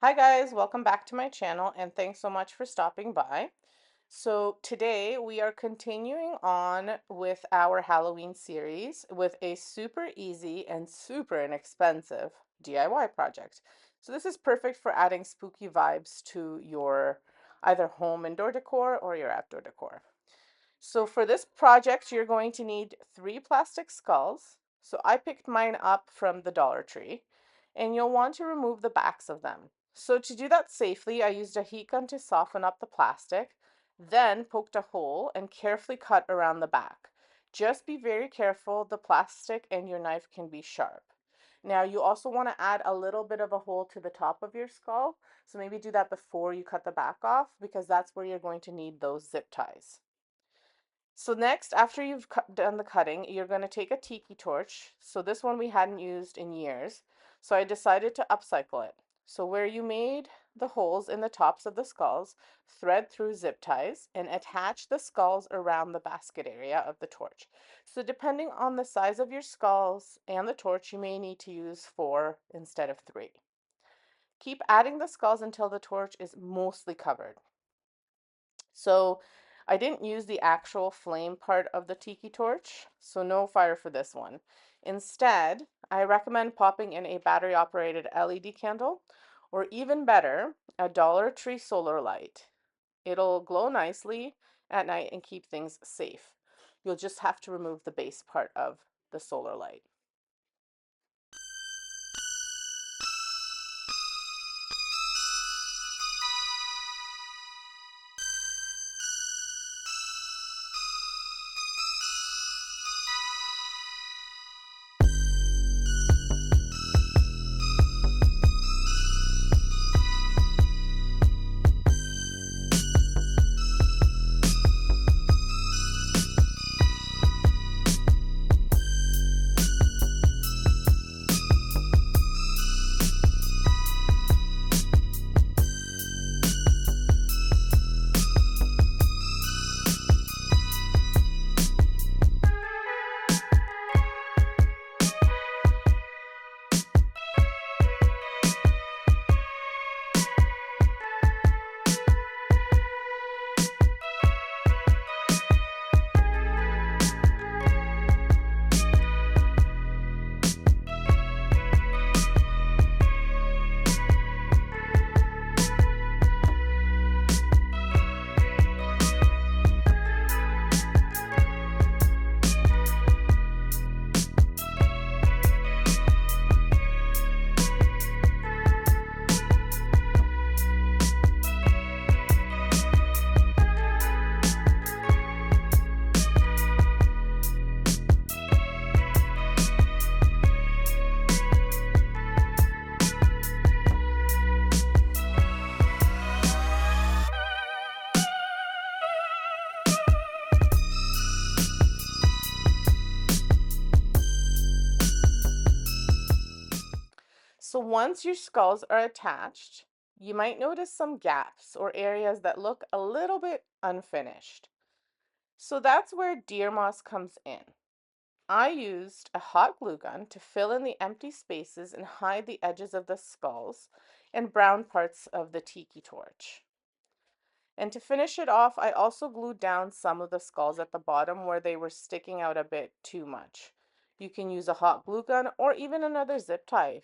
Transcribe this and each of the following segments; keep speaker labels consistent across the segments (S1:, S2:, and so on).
S1: Hi guys, welcome back to my channel and thanks so much for stopping by. So today we are continuing on with our Halloween series with a super easy and super inexpensive DIY project. So this is perfect for adding spooky vibes to your either home indoor decor or your outdoor decor. So for this project, you're going to need 3 plastic skulls. So I picked mine up from the Dollar Tree, and you'll want to remove the backs of them. So to do that safely, I used a heat gun to soften up the plastic, then poked a hole and carefully cut around the back. Just be very careful, the plastic and your knife can be sharp. Now you also want to add a little bit of a hole to the top of your skull, so maybe do that before you cut the back off because that's where you're going to need those zip ties. So next, after you've done the cutting, you're going to take a tiki torch. So this one we hadn't used in years. So I decided to upcycle it. So where you made the holes in the tops of the skulls, thread through zip ties and attach the skulls around the basket area of the torch. So depending on the size of your skulls and the torch, you may need to use 4 instead of 3. Keep adding the skulls until the torch is mostly covered. So I didn't use the actual flame part of the tiki torch, so no fire for this one. Instead, I recommend popping in a battery operated LED candle, or even better, a Dollar Tree solar light. It'll glow nicely at night and keep things safe. You'll just have to remove the base part of the solar light. So once your skulls are attached, you might notice some gaps or areas that look a little bit unfinished. So that's where deer moss comes in. I used a hot glue gun to fill in the empty spaces and hide the edges of the skulls and brown parts of the tiki torch. And to finish it off, I also glued down some of the skulls at the bottom where they were sticking out a bit too much. You can use a hot glue gun or even another zip tie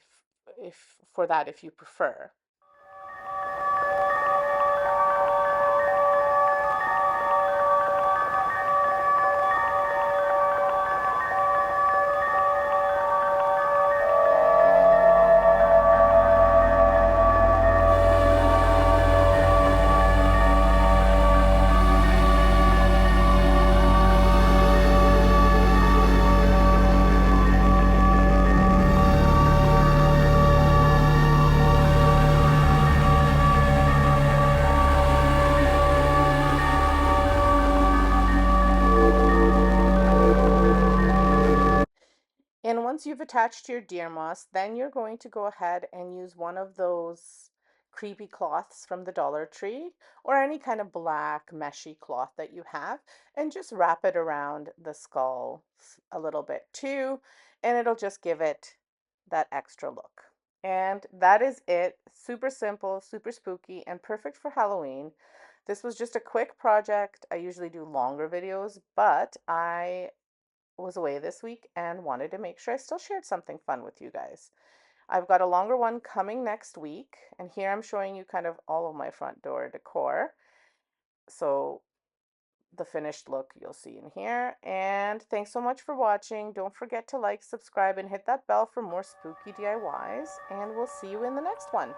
S1: if for that if you prefer. And once you've attached your deer moss, then you're going to go ahead and use one of those creepy cloths from the Dollar Tree or any kind of black meshy cloth that you have and just wrap it around the skull a little bit too, and it'll just give it that extra look. And that is it. Super simple, super spooky, and perfect for Halloween. This was just a quick project. I usually do longer videos, but I was away this week and wanted to make sure I still shared something fun with you guys. I've got a longer one coming next week, and here I'm showing you kind of all of my front door decor. So the finished look you'll see in here. And thanks so much for watching. Don't forget to like, subscribe, and hit that bell for more spooky DIYs, and we'll see you in the next one.